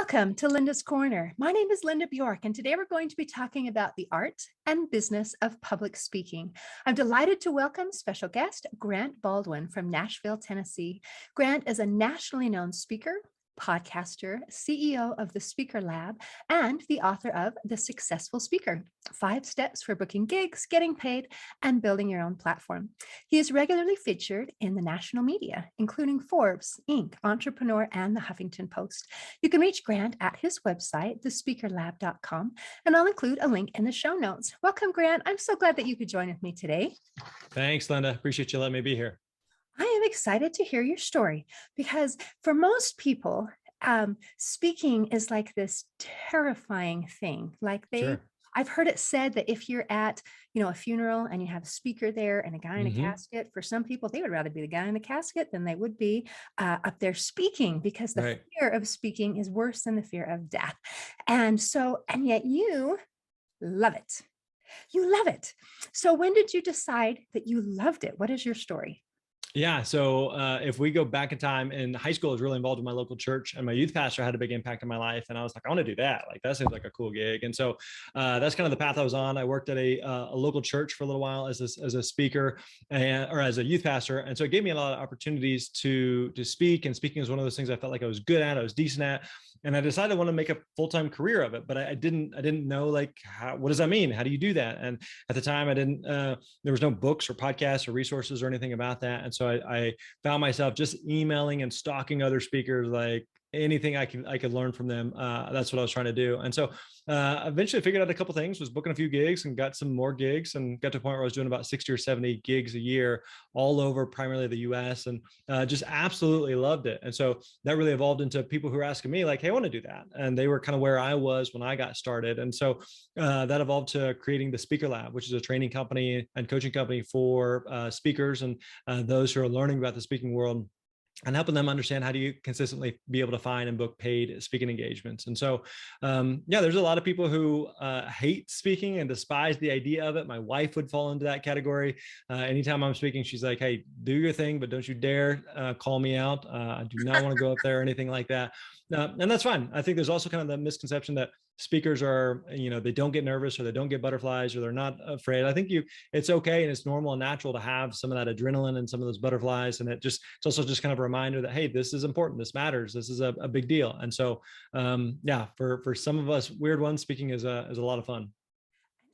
Welcome to Linda's Corner. My name is Linda Bjork, and today we're going to be talking about the art and business of public speaking. I'm delighted to welcome special guest Grant Baldwin from Nashville, Tennessee. Grant is a nationally known speaker, podcaster, CEO of the Speaker Lab, and the author of The Successful Speaker: 5 Steps for Booking Gigs, Getting Paid, and Building Your Own Platform. He is regularly featured in the national media, including Forbes, Inc., Entrepreneur, and the Huffington Post. You can reach Grant at his website, thespeakerlab.com, and I'll include a link in the show notes. Welcome, Grant. I'm so glad that you could join with me today. Thanks, Linda. Appreciate you letting me be here. I am excited to hear your story because for most people, speaking is like this terrifying thing. Sure. I've heard it said that if you're at, a funeral and you have a speaker there and a guy in a casket, for some people, they would rather be the guy in the casket than they would be up there speaking, because the fear of speaking is worse than the fear of death. And yet you love it. You love it. So when did you decide that you loved it? What is your story? Yeah. So if we go back in time, in high school, I was really involved in my local church, and my youth pastor had a big impact in my life. And I was like, I want to do that. Like, that seems like a cool gig. And so that's kind of the path I was on. I worked at a local church for a little while as a speaker or as a youth pastor. And so it gave me a lot of opportunities to speak. And speaking is one of those things I felt like I was good at, I was decent at. And I decided I want to make a full-time career of it, but I didn't know, like, what does that mean? How do you do that? And at the time there was no books or podcasts or resources or anything about that. And so I found myself just emailing and stalking other speakers, like anything I could learn from them. That's what I was trying to do. And so eventually I figured out a couple of things, was booking a few gigs and got some more gigs, and got to a point where I was doing about 60 or 70 gigs a year all over primarily the US, and just absolutely loved it. And so that really evolved into people who were asking me, like, hey, I want to do that. And they were kind of where I was when I got started. And so that evolved to creating the Speaker Lab, which is a training company and coaching company for speakers and those who are learning about the speaking world, and helping them understand how do you consistently be able to find and book paid speaking engagements. And so, there's a lot of people who hate speaking and despise the idea of it. My wife would fall into that category. Anytime I'm speaking, she's like, hey, do your thing, but don't you dare call me out. I do not want to go up there or anything like that. And that's fine. I think there's also kind of the misconception that speakers are, they don't get nervous, or they don't get butterflies, or they're not afraid. I think it's okay, and it's normal and natural to have some of that adrenaline and some of those butterflies. And it's also just kind of a reminder that, hey, this is important. This matters. This is a big deal. And so, for some of us weird ones, speaking is a lot of fun.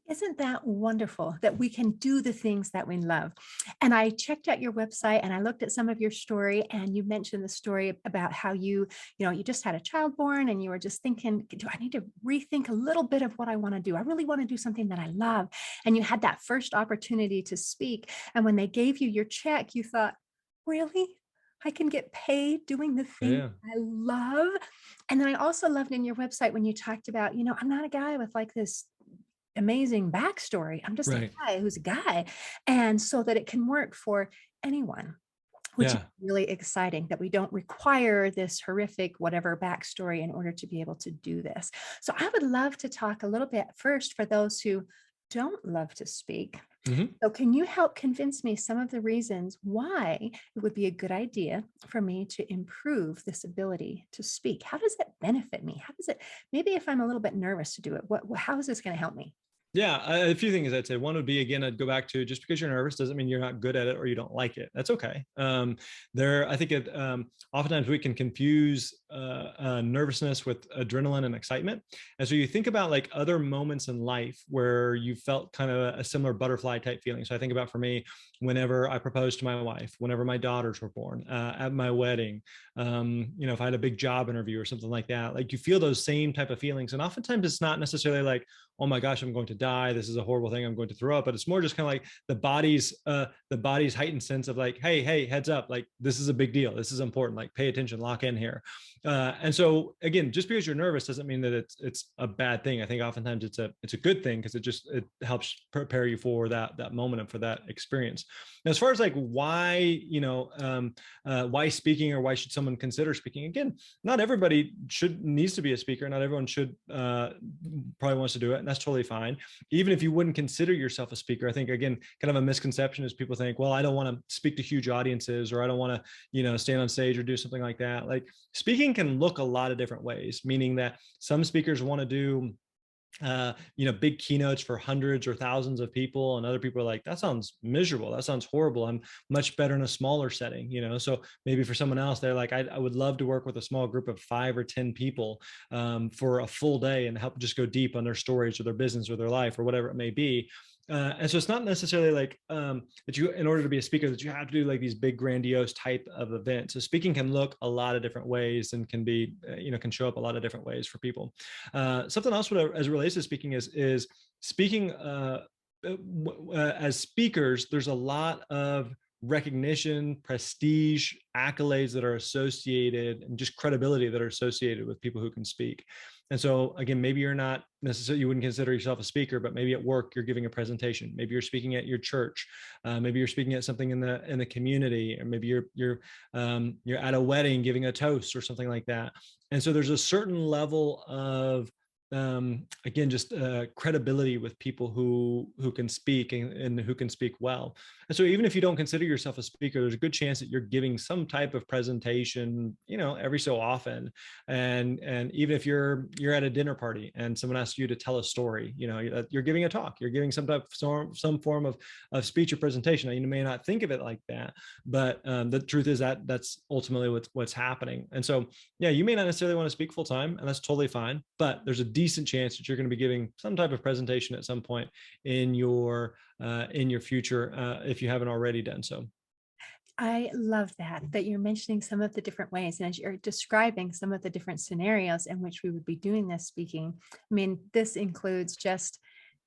Isn't that wonderful that we can do the things that we love? And I checked out your website and I looked at some of your story, and you mentioned the story about how you just had a child born, and you were just thinking, do I need to rethink a little bit of what I want to do? I really want to do something that I love. And you had that first opportunity to speak. And when they gave you your check, you thought, really? I can get paid doing the thing I love? And then I also loved in your website when you talked about, I'm not a guy with like this amazing backstory. I'm just a guy who's a guy. And so that it can work for anyone, which is really exciting, that we don't require this horrific whatever backstory in order to be able to do this. So I would love to talk a little bit first for those who don't love to speak. So can you help convince me some of the reasons why it would be a good idea for me to improve this ability to speak? How does that benefit me? How does it, maybe if I'm a little bit nervous to do it, how is this going to help me? Yeah, a few things I'd say. One would be, again, I'd go back to, just because you're nervous doesn't mean you're not good at it or you don't like it. That's okay. I think oftentimes we can confuse nervousness with adrenaline and excitement. And so you think about like other moments in life where you felt kind of a similar butterfly type feeling. So I think about, for me, whenever I proposed to my wife, whenever my daughters were born, at my wedding, if I had a big job interview or something like that, like you feel those same type of feelings. And oftentimes it's not necessarily like, oh my gosh, I'm going to die, this is a horrible thing, I'm going to throw up. But it's more just kind of like the body's heightened sense of like, hey, heads up, like this is a big deal, this is important, like pay attention, lock in here. And so again, just because you're nervous doesn't mean that it's a bad thing. I think oftentimes it's a good thing, because it helps prepare you for that moment and for that experience. Now, as far as like why speaking, or why should someone consider speaking? Again, not everybody needs to be a speaker. Not everyone should probably wants to do it. that's totally fine. Even if you wouldn't consider yourself a speaker, I think, again, kind of a misconception is people think, well, I don't want to speak to huge audiences, or I don't want to, stand on stage or do something like that. Like, speaking can look a lot of different ways, meaning that some speakers want to do big keynotes for hundreds or thousands of people, and other people are like, that sounds miserable, that sounds horrible, I'm much better in a smaller setting. So maybe for someone else, they're like, I would love to work with a small group of 5 or 10 people for a full day and help just go deep on their stories or their business or their life or whatever it may be. And so it's not necessarily like that you, in order to be a speaker, that you have to do like these big grandiose type of events. So speaking can look a lot of different ways and can be, can show up a lot of different ways for people. Something else as it relates to speaking is speaking as speakers, there's a lot of recognition, prestige, accolades that are associated, and just credibility that are associated with people who can speak. And so again, maybe you're not necessarily, you wouldn't consider yourself a speaker, but maybe at work you're giving a presentation. Maybe you're speaking at your church. Maybe you're speaking at something in the community, or maybe you're at a wedding giving a toast or something like that. And so there's a certain level of again, just credibility with people who can speak and who can speak well. And so even if you don't consider yourself a speaker, there's a good chance that you're giving some type of presentation, every so often. And even if you're at a dinner party and someone asks you to tell a story, you're giving a talk, you're giving some form of speech or presentation. Now, you may not think of it like that, but the truth is that that's ultimately what's happening. And so, yeah, you may not necessarily want to speak full time, and that's totally fine, but there's a decent chance that you're going to be giving some type of presentation at some point in your future, if you haven't already done so. I love that you're mentioning some of the different ways. And as you're describing some of the different scenarios in which we would be doing this speaking, I mean, this includes just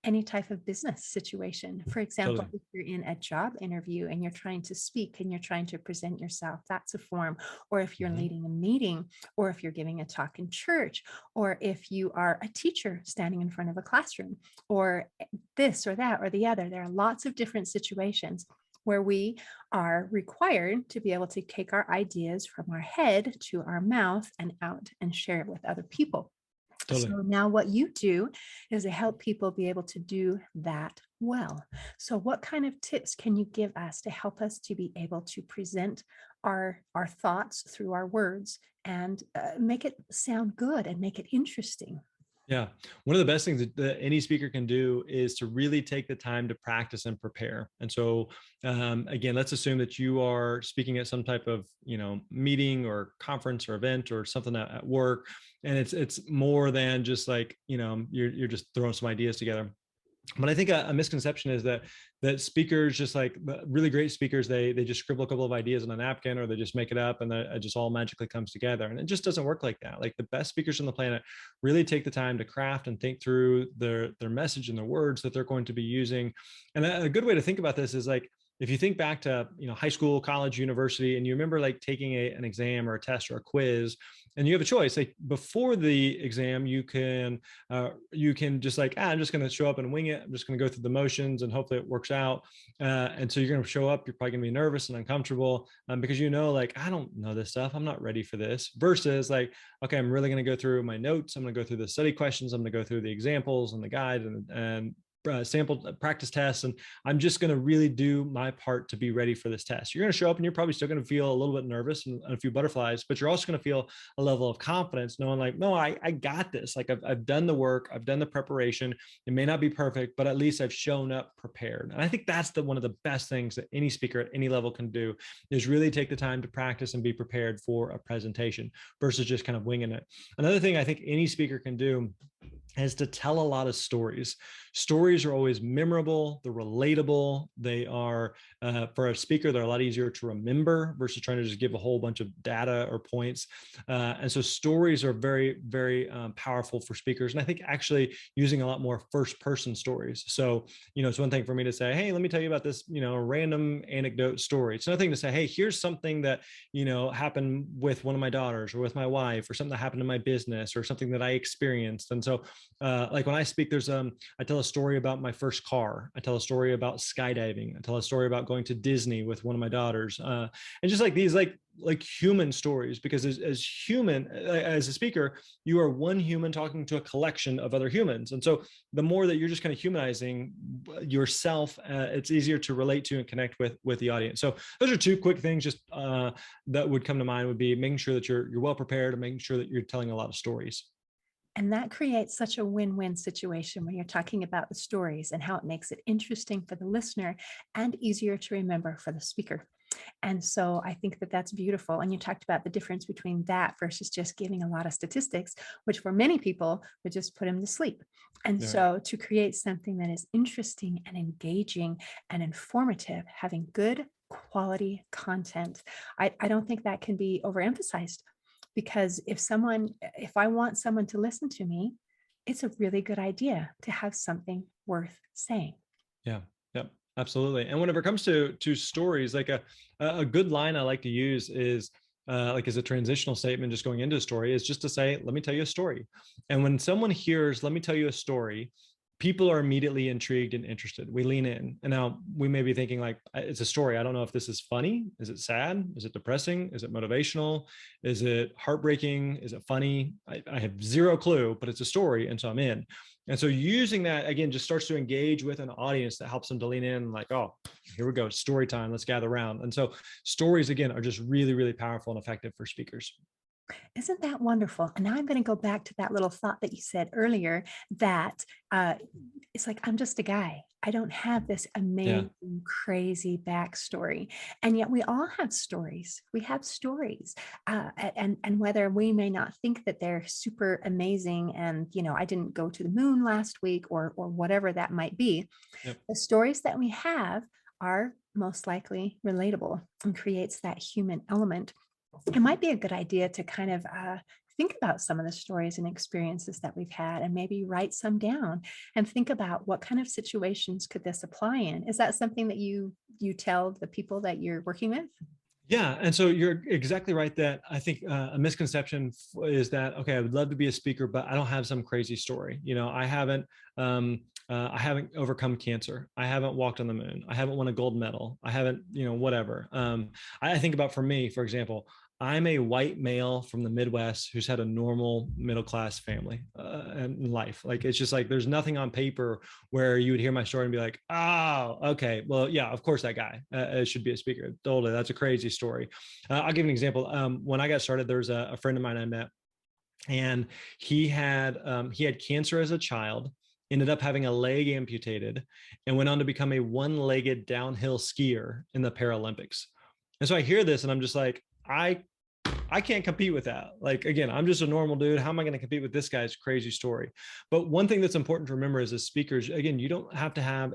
any type of business situation. For example, Totally. if you're in a job interview and you're trying to speak and you're trying to present yourself, that's a form. Or if you're leading a meeting, or if you're giving a talk in church, or if you are a teacher standing in front of a classroom, or this or that or the other. There are lots of different situations where we are required to be able to take our ideas from our head to our mouth and out and share it with other people. Totally. So now what you do is to help people be able to do that well. So what kind of tips can you give us to help us to be able to present our thoughts through our words and make it sound good and make it interesting? Yeah. One of the best things that any speaker can do is to really take the time to practice and prepare. And so, again, let's assume that you are speaking at some type of, meeting or conference or event or something at work. And it's more than just like, you're just throwing some ideas together. But I think a misconception is that speakers, just like really great speakers, they just scribble a couple of ideas on a napkin, or they just make it up, and it just all magically comes together. And it just doesn't work like that. Like, the best speakers on the planet really take the time to craft and think through their message and their words that they're going to be using. And a good way to think about this is like, if you think back to high school, college, university, and you remember like taking an exam or a test or a quiz, and you have a choice. Like, before the exam, you can just like, I'm just going to show up and wing it. I'm just going to go through the motions and hopefully it works out. And so you're going to show up. You're probably going to be nervous and uncomfortable because like, I don't know this stuff. I'm not ready for this. Versus like, okay, I'm really going to go through my notes. I'm going to go through the study questions. I'm going to go through the examples and the guide and sample practice tests, and I'm just going to really do my part to be ready for this test. You're going to show up and you're probably still going to feel a little bit nervous and a few butterflies, but you're also going to feel a level of confidence knowing like, no, I got this. Like, I've done the work, I've done the preparation. It may not be perfect, but at least I've shown up prepared. And I think that's one of the best things that any speaker at any level can do, is really take the time to practice and be prepared for a presentation versus just kind of winging it. Another thing I think any speaker can do is to tell a lot of stories. Stories are always memorable, they're relatable, they are, for a speaker, they're a lot easier to remember versus trying to just give a whole bunch of data or points. And so stories are very, very powerful for speakers. And I think actually using a lot more first person stories. So, it's one thing for me to say, hey, let me tell you about this, random anecdote story. It's another thing to say, hey, here's something that, happened with one of my daughters or with my wife, or something that happened in my business, or something that I experienced. And so like when I speak, I tell a story about my first car. I tell a story about skydiving. I tell a story about going to Disney with one of my daughters. And just like these, like like human stories, because as a speaker, you are one human talking to a collection of other humans. And so the more that you're just kind of humanizing yourself, it's easier to relate to and connect with the audience. So those are two quick things just that would come to mind, would be making sure that you're well prepared and making sure that you're telling a lot of stories. And that creates such a win-win situation when you're talking about the stories and how it makes it interesting for the listener and easier to remember for the speaker. And so I think that that's beautiful. And you talked about the difference between that versus just giving a lot of statistics, which for many people would just put them to sleep. And Yeah. so to create something that is interesting and engaging and informative, having good quality content, I don't think that can be overemphasized. Because if I want someone to listen to me, it's a really good idea to have something worth saying. Yeah. Yep. Absolutely. And whenever it comes to stories, like a good line I like to use is like as a transitional statement, just going into a story, is just to say, let me tell you a story. And when someone hears, let me tell you a story, people are immediately intrigued and interested. We lean in. And now we may be thinking like, it's a story. I don't know if this is funny. Is it sad? Is it depressing? Is it motivational? Is it heartbreaking? Is it funny? I have zero clue, but it's a story. And so I'm in. And so using that, again, just starts to engage with an audience that helps them to lean in like, oh, here we go, story time, let's gather around. And so stories, again, are just really, really powerful and effective for speakers. Isn't that wonderful? And now I'm going to go back to that little thought that you said earlier that uh, it's like, I'm just a guy. I don't have this Yeah. amazing, crazy backstory. And yet we all have stories. We have stories. And whether we may not think that they're super amazing and, I didn't go to the moon last week or whatever that might be, Yep. the stories that we have are most likely relatable and creates that human element. It might be a good idea to kind of think about some of the stories and experiences that we've had and maybe write some down and think about what kind of situations could this apply in. Is that something that you tell the people that you're working with? Yeah, and so you're exactly right that I think a misconception is that, okay, I would love to be a speaker, but I don't have some crazy story. I haven't overcome cancer. I haven't walked on the moon. I haven't won a gold medal. I haven't, whatever. I think about, for me, for example, I'm a white male from the Midwest who's had a normal middle class family in life. Like, it's just like there's nothing on paper where you would hear my story and be like, oh, okay, well, yeah, of course that guy should be a speaker. Totally, that's a crazy story. I'll give you an example. When I got started, there was a friend of mine I met, and he had cancer as a child, ended up having a leg amputated, and went on to become a one-legged downhill skier in the Paralympics. And so I hear this and I'm just like, I can't compete with that. Like, again, I'm just a normal dude. How am I going to compete with this guy's crazy story? But one thing that's important to remember is, as speakers, again, you don't have to have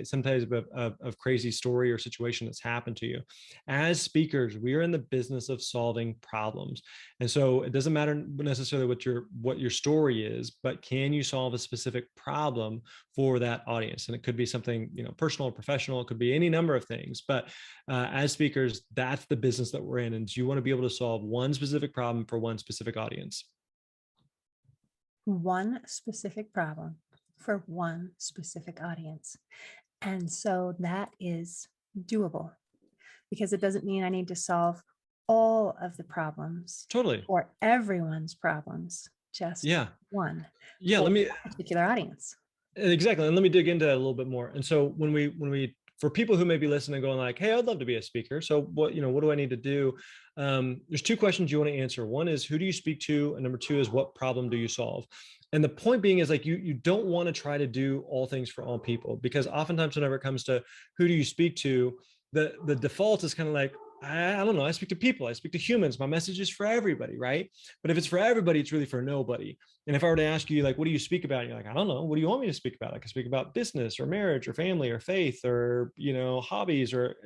some type of crazy story or situation that's happened to you. As speakers, we are in the business of solving problems. And so it doesn't matter necessarily what your story is, but can you solve a specific problem for that audience? And it could be something, personal or professional. It could be any number of things. But as speakers, that's the business that we're in. And you want to be able to solve one specific problem for one specific audience. One specific problem for one specific audience. And so that is doable because it doesn't mean I need to solve all of the problems Totally. or everyone's problems, just Yeah. one Yeah. for Let me, a particular audience. exactly. And let me dig into that a little bit more. And so for people who may be listening going like, hey, I'd love to be a speaker. So what do I need to do? There's two questions you want to answer. One is, who do you speak to? And number two is, what problem do you solve? And the point being is, like, you don't want to try to do all things for all people, because oftentimes whenever it comes to who do you speak to, the default is kind of like, I don't know. I speak to people. I speak to humans. My message is for everybody, right? But if it's for everybody, it's really for nobody. And if I were to ask you, like, what do you speak about? You're like, I don't know. What do you want me to speak about? I can speak about business or marriage or family or faith or, hobbies or,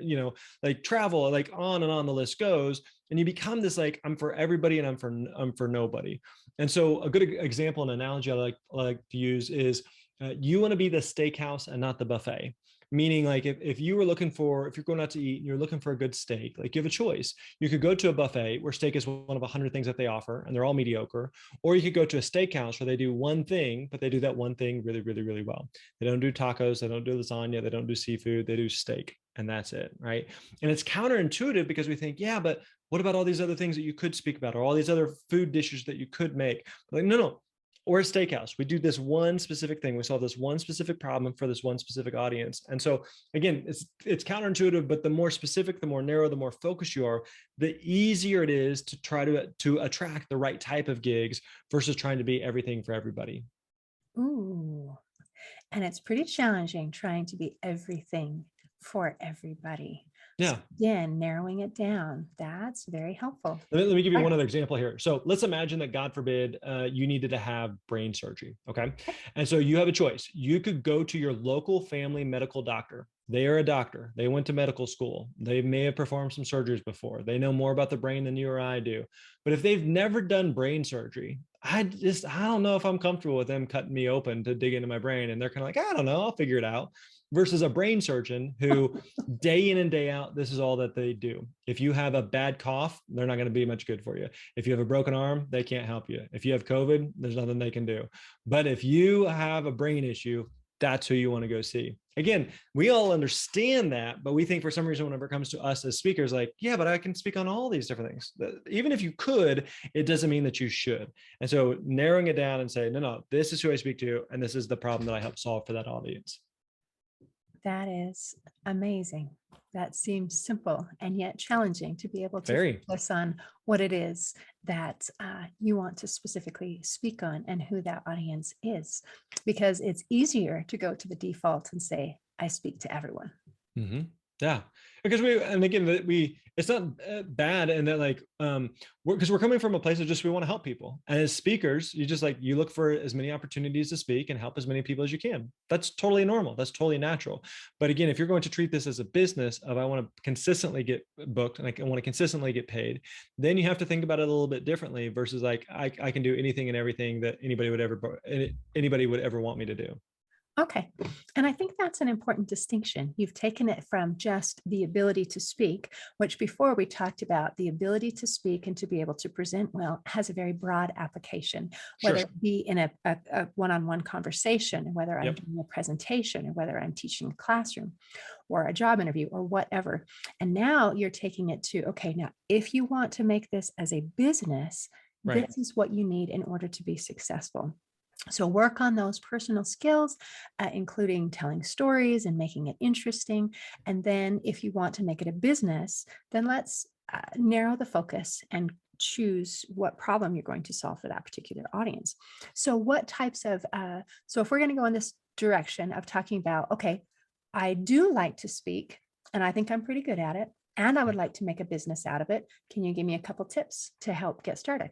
like travel, like on and on the list goes. And you become this, like, I'm for everybody and I'm for nobody. And so a good example and analogy I like to use is you want to be the steakhouse and not the buffet. Meaning, like, if you're going out to eat and you're looking for a good steak, like, you have a choice. You could go to a buffet where steak is one of 100 things that they offer and they're all mediocre, or you could go to a steakhouse where they do one thing, but they do that one thing really, really, really well. They don't do tacos, they don't do lasagna, they don't do seafood, they do steak. and that's it, right? And it's counterintuitive because we think, yeah, but what about all these other things that you could speak about, or all these other food dishes that you could make? Like, no, no. Or a steakhouse. We do this one specific thing. We solve this one specific problem for this one specific audience. And so again, it's counterintuitive, but the more specific, the more narrow, the more focused you are, the easier it is to try to attract the right type of gigs versus trying to be everything for everybody. Ooh, and it's pretty challenging trying to be everything for everybody. So Yeah. again, narrowing it down, that's very helpful. Let me give you All one right. other example here. So let's imagine that, God forbid, you needed to have brain surgery. Okay. And so you have a choice. You could go to your local family medical doctor. They are a doctor. They went to medical school. They may have performed some surgeries before. They know more about the brain than you or I do. But if they've never done brain surgery, I don't know if I'm comfortable with them cutting me open to dig into my brain. And they're kind of like, I don't know, I'll figure it out. Versus a brain surgeon who day in and day out, this is all that they do. If you have a bad cough, they're not going to be much good for you. If you have a broken arm, they can't help you. If you have COVID, there's nothing they can do. But if you have a brain issue, that's who you want to go see. Again, we all understand that, but we think for some reason, whenever it comes to us as speakers, like, yeah, but I can speak on all these different things. Even if you could, it doesn't mean that you should. And so narrowing it down and say, no, no, this is who I speak to, and this is the problem that I help solve for that audience. That is amazing. That seems simple and yet challenging to be able to Very. focus on what it is that you want to specifically speak on and who that audience is, because it's easier to go to the default and say, I speak to everyone. Mm-hmm. Yeah, because it's not bad, and that like because we're coming from a place of just we want to help people, and as speakers, you look for as many opportunities to speak and help as many people as you can. That's totally normal. That's totally natural. But again, if you're going to treat this as a business of I want to consistently get booked and I want to consistently get paid, then you have to think about it a little bit differently versus like I can do anything and everything that anybody would ever want me to do. Okay. And I think that's an important distinction. You've taken it from just the ability to speak, which before we talked about the ability to speak and to be able to present well has a very broad application, Sure. whether it be in a one-on-one conversation, whether I'm Yep. doing a presentation, or whether I'm teaching a classroom or a job interview or whatever. And now you're taking it to, okay, now if you want to make this as a business, Right. this is what you need in order to be successful. So work on those personal skills, including telling stories and making it interesting. And then if you want to make it a business, then let's narrow the focus and choose what problem you're going to solve for that particular audience. So what types of, so if we're going to go in this direction of talking about, okay, I do like to speak and I think I'm pretty good at it, and I would like to make a business out of it. Can you give me a couple tips to help get started?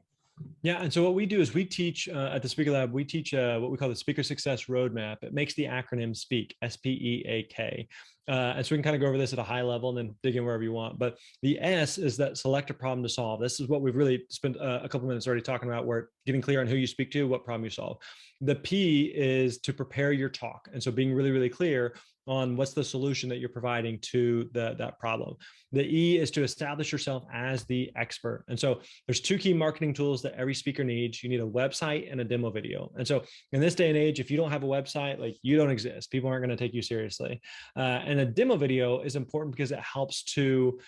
Yeah, and so what we do is we teach at the Speaker Lab. We teach what we call the Speaker Success Roadmap. It makes the acronym SPEAK, SPEAK. And so we can kind of go over this at a high level and then dig in wherever you want. But the S is that select a problem to solve. This is what we've really spent a couple minutes already talking about, where getting clear on who you speak to, what problem you solve. The P is to prepare your talk. And so being really, really clear on what's the solution that you're providing to that problem. The E is to establish yourself as the expert. And so there's two key marketing tools that every speaker needs. You need a website and a demo video. And so in this day and age, if you don't have a website, like you don't exist. People aren't going to take you seriously. And a demo video is important because it helps to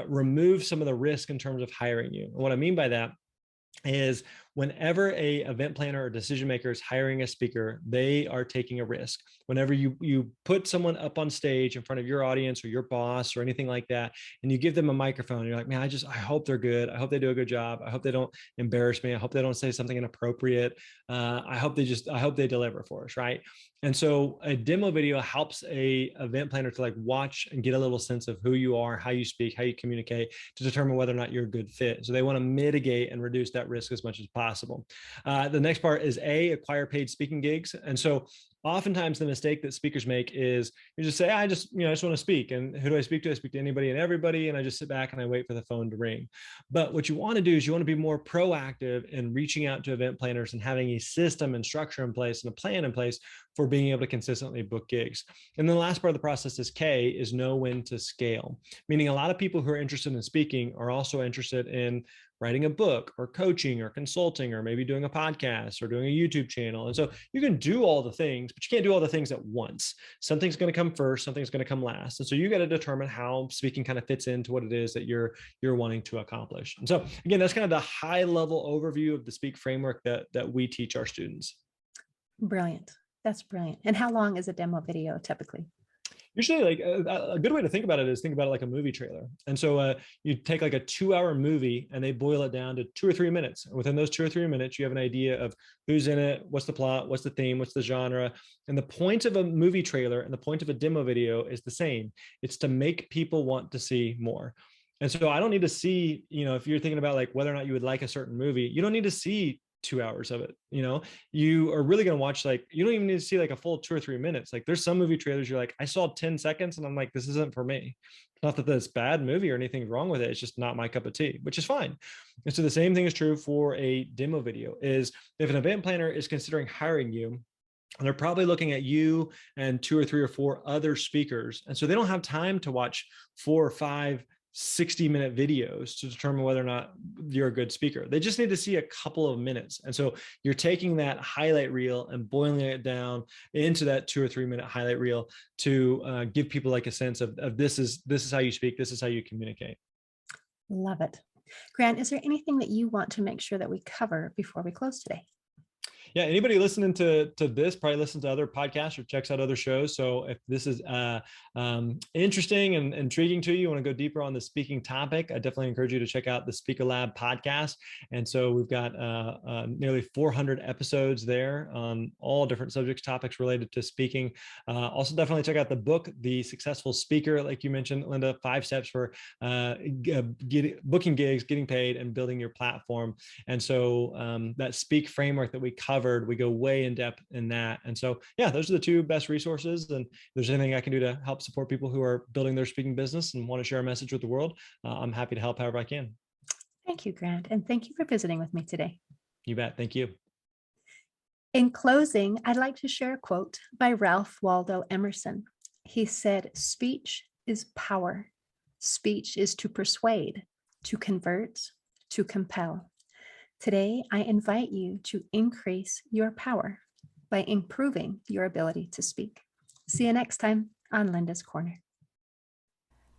remove some of the risk in terms of hiring you. And what I mean by that is whenever a event planner or decision maker is hiring a speaker, they are taking a risk. Whenever you put someone up on stage in front of your audience or your boss or anything like that, and you give them a microphone, you're like, man, I hope they're good. I hope they do a good job. I hope they don't embarrass me. I hope they don't say something inappropriate. I hope they deliver for us, right? And so a demo video helps a event planner to like watch and get a little sense of who you are, how you speak, how you communicate, to determine whether or not you're a good fit. So they want to mitigate and reduce that risk as much as possible. The next part is acquire paid speaking gigs. And so oftentimes the mistake that speakers make is you just say, I just want to speak. And who do I speak to? I speak to anybody and everybody. And I just sit back and I wait for the phone to ring. But what you want to do is you want to be more proactive in reaching out to event planners and having a system and structure in place and a plan in place for being able to consistently book gigs. And then the last part of the process is K, is know when to scale. Meaning a lot of people who are interested in speaking are also interested in writing a book or coaching or consulting or maybe doing a podcast or doing a YouTube channel. And so you can do all the things, things, but you can't do all the things at once. Something's going to come first, something's going to come last. And so you got to determine how speaking kind of fits into what it is that you're wanting to accomplish. And so again, that's kind of the high level overview of the Speak framework that we teach our students. Brilliant. That's brilliant. And how long is a demo video typically? Usually, like a good way to think about it is think about it like a movie trailer. And so you take like a 2-hour movie and they boil it down to 2 or 3 minutes. And within those 2 or 3 minutes, you have an idea of who's in it, what's the plot, what's the theme, what's the genre. And the point of a movie trailer and the point of a demo video is the same. It's to make people want to see more. And so I don't need to see, if you're thinking about like whether or not you would like a certain movie, you don't need to see 2 hours of it. You are really going to watch, like, you don't even need to see like a full 2 or 3 minutes. Like there's some movie trailers you're like, I saw 10 seconds and I'm like, this isn't for me. Not that that's bad movie or anything wrong with it. It's just not my cup of tea, which is fine. And so the same thing is true for a demo video. Is if an event planner is considering hiring you, and they're probably looking at you and 2 or 3 or 4 other speakers. And so they don't have time to watch 4 or 5 60-minute videos to determine whether or not you're a good speaker. They just need to see a couple of minutes. And so you're taking that highlight reel and boiling it down into that 2 or 3 minute highlight reel to give people like a sense of this is how you speak, this is how you communicate. Love it. Grant, is there anything that you want to make sure that we cover before we close today? Yeah, anybody listening to this probably listens to other podcasts or checks out other shows. So if this is interesting and intriguing to you, you want to go deeper on the speaking topic, I definitely encourage you to check out the Speaker Lab podcast. And so we've got nearly 400 episodes there on all different subjects, topics related to speaking. Also, definitely check out the book, The Successful Speaker, like you mentioned, Linda, 5 steps for booking gigs, getting paid, and building your platform. And so that Speak framework that we covered, we go way in depth in that. And so, yeah, those are the 2 best resources. And if there's anything I can do to help support people who are building their speaking business and want to share a message with the world, I'm happy to help however I can. Thank you, Grant. And thank you for visiting with me today. You bet. Thank you. In closing, I'd like to share a quote by Ralph Waldo Emerson. He said, "Speech is power. Speech is to persuade, to convert, to compel. Today, I invite you to increase your power by improving your ability to speak." See you next time on Linda's Corner.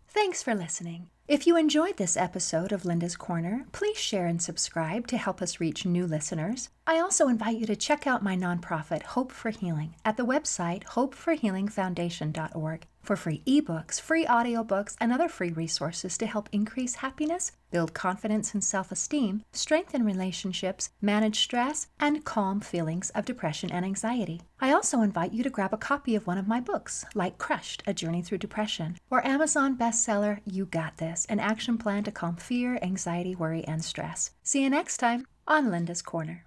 Thanks for listening. If you enjoyed this episode of Linda's Corner, please share and subscribe to help us reach new listeners. I also invite you to check out my nonprofit, Hope for Healing, at the website hopeforhealingfoundation.org for free ebooks, free audiobooks, and other free resources to help increase happiness, build confidence and self-esteem, strengthen relationships, manage stress, and calm feelings of depression and anxiety. I also invite you to grab a copy of one of my books, like Crushed, A Journey Through Depression, or Amazon bestseller, You Got This, an action plan to calm fear, anxiety, worry, and stress. See you next time on Linda's Corner.